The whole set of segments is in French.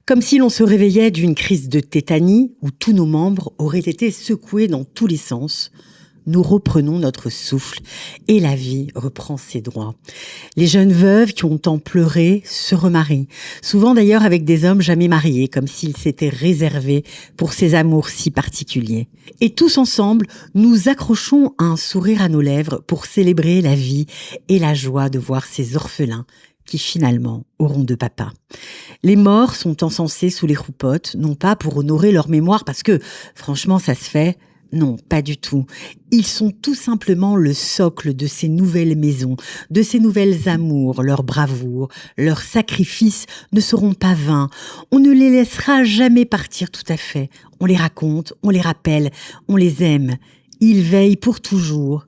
Comme si l'on se réveillait d'une crise de tétanie où tous nos membres auraient été secoués dans tous les sens. Nous reprenons notre souffle et la vie reprend ses droits. Les jeunes veuves qui ont tant pleuré se remarient, souvent d'ailleurs avec des hommes jamais mariés, comme s'ils s'étaient réservés pour ces amours si particuliers. Et tous ensemble, nous accrochons un sourire à nos lèvres pour célébrer la vie et la joie de voir ces orphelins qui finalement auront de papa. Les morts sont encensés sous les roupottes, non pas pour honorer leur mémoire, parce que franchement ça se fait. Non, pas du tout. Ils sont tout simplement le socle de ces nouvelles maisons, de ces nouvelles amours. Leur bravoure, leurs sacrifices ne seront pas vains. On ne les laissera jamais partir tout à fait. On les raconte, on les rappelle, on les aime. Ils veillent pour toujours.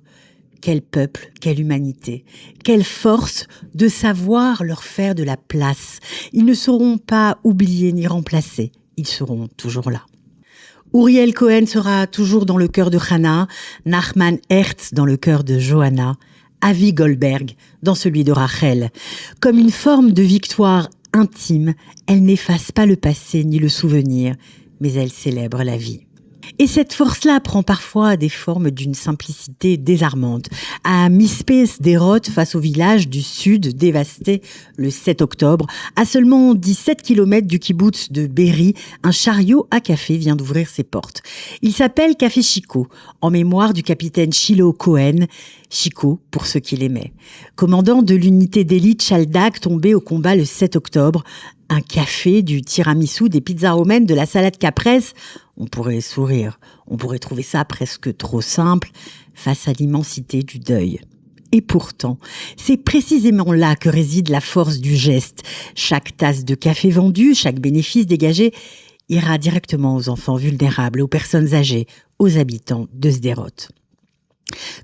Quel peuple, quelle humanité, quelle force de savoir leur faire de la place. Ils ne seront pas oubliés ni remplacés. Ils seront toujours là. Uriel Cohen sera toujours dans le cœur de Hannah, Nachman Hertz dans le cœur de Johanna, Avi Goldberg dans celui de Rachel. Comme une forme de victoire intime, elle n'efface pas le passé ni le souvenir, mais elle célèbre la vie. Et cette force-là prend parfois des formes d'une simplicité désarmante. À Mispé Sderot, face au village du sud dévasté le 7 octobre, à seulement 17 km du kibboutz de Berry, un chariot à café vient d'ouvrir ses portes. Il s'appelle Café Chico, en mémoire du capitaine Shiloh Cohen, Chico pour ceux qui l'aimaient. Commandant de l'unité d'élite Chaldak tombé au combat le 7 octobre, un café, du tiramisu, des pizzas romaines, de la salade caprese. On pourrait sourire, on pourrait trouver ça presque trop simple face à l'immensité du deuil. Et pourtant, c'est précisément là que réside la force du geste. Chaque tasse de café vendue, chaque bénéfice dégagé ira directement aux enfants vulnérables, aux personnes âgées, aux habitants de Sderot.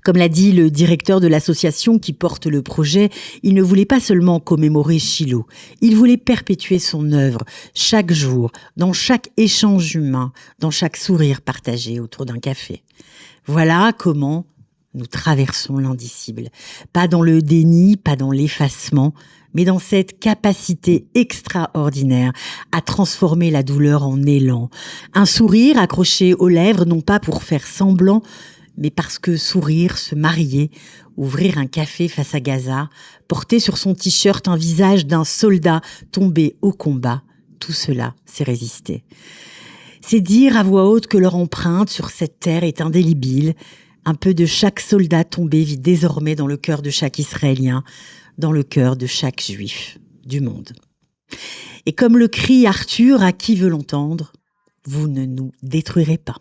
Comme l'a dit le directeur de l'association qui porte le projet, il ne voulait pas seulement commémorer Shiloh, il voulait perpétuer son œuvre chaque jour, dans chaque échange humain, dans chaque sourire partagé autour d'un café. Voilà comment nous traversons l'indicible. Pas dans le déni, pas dans l'effacement, mais dans cette capacité extraordinaire à transformer la douleur en élan. Un sourire accroché aux lèvres, non pas pour faire semblant, mais parce que sourire, se marier, ouvrir un café face à Gaza, porter sur son t-shirt un visage d'un soldat tombé au combat, tout cela, c'est résister. C'est dire à voix haute que leur empreinte sur cette terre est indélébile. Un peu de chaque soldat tombé vit désormais dans le cœur de chaque Israélien, dans le cœur de chaque Juif du monde. Et comme le crie Arthur à qui veut l'entendre, vous ne nous détruirez pas.